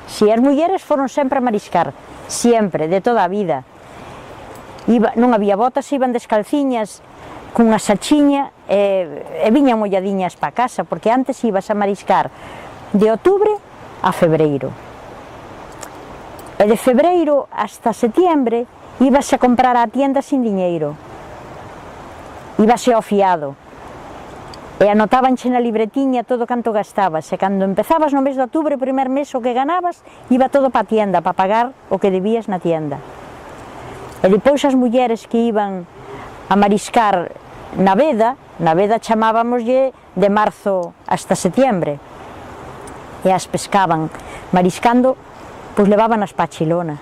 Si as mulleres foron sempre a mariscar, sempre, de toda a vida. Non había botas, iban descalciñas, cunha sachiña, e viñan molladiñas pa casa, porque antes ibas a mariscar de outubro a febreiro. E de febreiro hasta setiembre ibas a comprar á tienda sin diñeiro. Ibase ao fiado. E anotábanche na libretiña todo canto gastabas, e cando empezabas no mes de outubro, o primer mes o que ganabas, iba todo pa tienda, pa pagar o que debías na tienda. E depois as mulleres que iban a mariscar na veda chamábamoslle de marzo hasta setiembre, e as pescaban, mariscando, pois levábanas pa Chilona.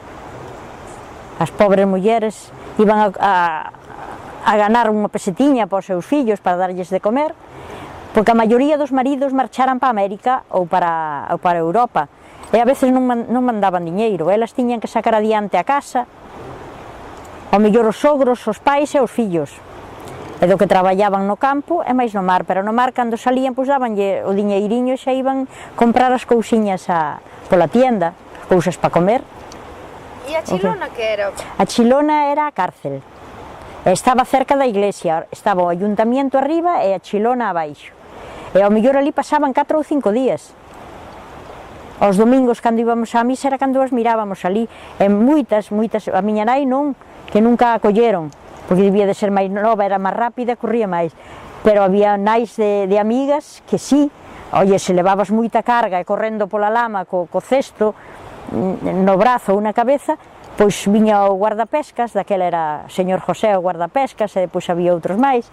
As pobres mulleres iban a ganar unha pesetiña para os seus fillos, para darlles de comer, porque a maioría dos maridos marcharan para América ou para Europa, e a veces non mandaban diñeiro, elas tiñan que sacar adiante a casa, ao mellor os sogros, os pais e os fillos, e do que traballaban no campo e máis no mar, pero no mar cando salían pois dabanlle o diñeiriño e xa iban comprar as cousiñas pola tienda, cousas para comer. E a Chilona que era? A Chilona era a cárcel, estaba cerca da iglesia, estaba o ayuntamiento arriba e a Chilona abaixo. E ao mellor ali pasaban 4 ou 5 días. Os domingos cando íbamos á misa era cando as mirábamos ali, e moitas, a miña nai non, que nunca a colleron, porque debía de ser máis nova, era máis rápida, corría máis, pero había nais de amigas que sí, oye, se levabas moita carga e correndo pola lama co cesto no brazo ou na cabeza, pois viña o guardapescas, daquela era señor José o guardapescas, e depois había outros máis,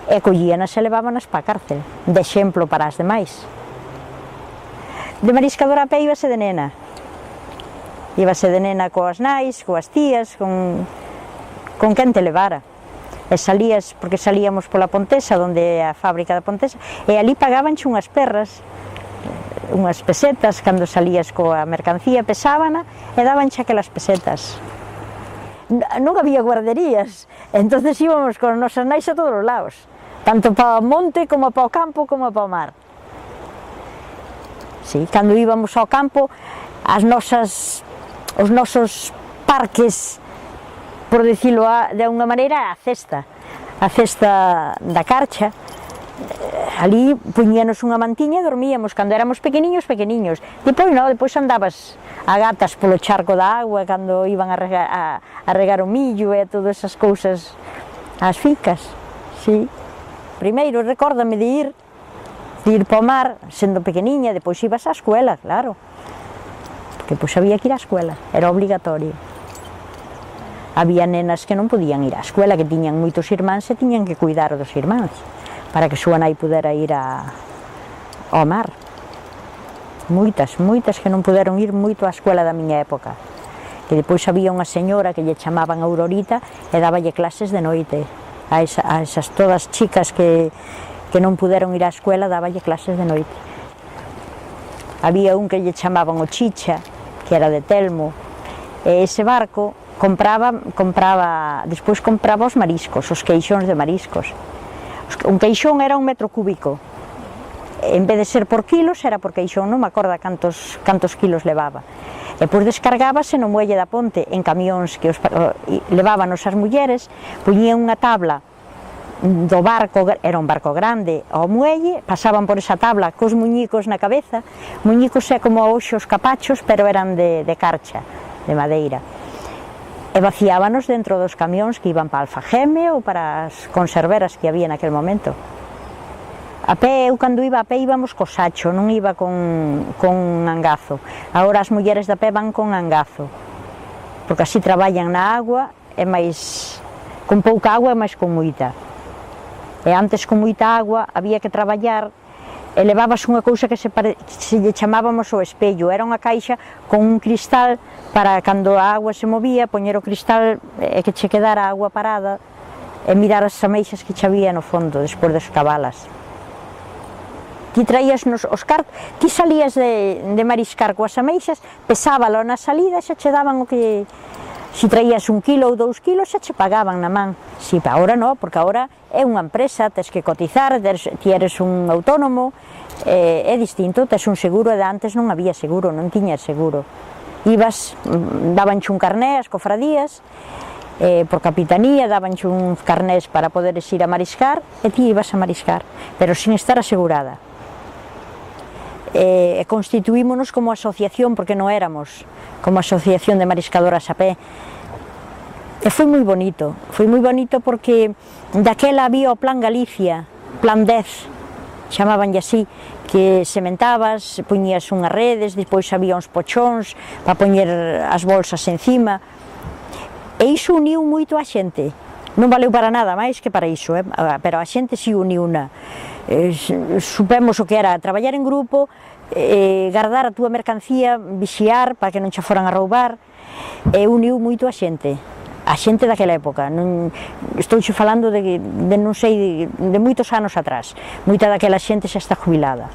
e collíanas e levábanas para a cárcel, de exemplo para as demais. De mariscadora a pé íbase de nena coas nais, coas tías, con quen te levara, e salías, porque salíamos pola Pontesa, onde é a fábrica da Pontesa, e ali pagabanche unhas perras, unhas pesetas, cando salías coa mercancía, pesábana e dabanche aquelas pesetas. Non había guarderías, entonces íbamos con as nosas nais a todos os lados, tanto para o monte, como para o campo, como para o mar. Sí, cando íbamos ao campo, os nosos parques, por dicilo de unha maneira, a cesta da carcha, ali puñíanos unha mantiña e dormíamos, cando éramos pequeniños, depois andabas a gatas polo charco da agua, cando iban a regar o millo e todas esas cousas, as ficas, sí. Primeiro, recórdame de ir para o mar, sendo pequeniña, depois ibas á escuela, claro, porque pois había que ir á escuela, era obligatorio. Había nenas que non podían ir á escuela, que tiñan moitos irmáns e tiñan que cuidar dos irmáns, para que súa nai pudera ir ao mar. Moitas que non puderon ir moito á escuela da miña época, que depois había unha señora que lle chamaban Aurorita e dáballe clases de noite a esas todas chicas que non puderon ir á escuela, dáballe clases de noite. Había un que lle chamaban o Chicha, que era de Telmo, e ese barco despois compraba os mariscos, os queixóns de mariscos. Un queixón era 1 metro cúbico, en vez de ser por kilos, era por queixón, non me acordo cantos kilos levaba. E pois descargábase no muelle da ponte, en camións que levábanos as mulleres, poñían unha tabla do barco, era un barco grande, ao muelle, pasaban por esa tabla cos muñicos na cabeza, muñicos é como hoxe os capachos, pero eran de carcha, de madeira, e vaciábanos dentro dos camións que iban para Alfageme ou para as conserveras que había naquel momento. A pé, eu cando iba a pé íbamos co sacho, non iba con angazo. Agora as mulleres da pé van con angazo, porque así traballan na agua, é máis con pouca agua e máis con moita. E antes con moita agua había que traballar e levabas unha cousa que se lle chamábamos o espello, era unha caixa con un cristal para cando a agua se movía, poñer o cristal e que che quedara a agua parada e mirar as ameixas que che había no fondo despois de escavalas. Ti traías os cartos, ti salías de mariscar coas ameixas, pesábalo na salida e xa che daban o que... Si traías 1 kilo ou 2 kilos, xa che pagaban na man. Si, agora non, porque agora é unha empresa, tens que cotizar, ti eres un autónomo, é distinto, tes un seguro e de antes non había seguro, non tiñas seguro. Ibas, dabanche un carné ás cofradías, por capitanía, dabanche uns carnés para poderes ir a mariscar e ti ibas a mariscar, pero sin estar asegurada. Constituímonos como asociación, porque non éramos como asociación de mariscadoras a pé. E foi moi bonito porque daquela había o Plan Galicia, Plan 10, chamabanlle así, que sementabas, poñías unhas redes, despois había uns pochóns para poñer as bolsas encima, e iso uniu moito a xente. Non valeu para nada máis que para iso, pero a xente si uniu na. Supemos o que era traballar en grupo, guardar a túa mercancía, vixiar para que non xa foran a roubar, e uniu moito a xente daquela época. Estou falando de non sei, de moitos anos atrás. Moita daquela xente xa está jubilada.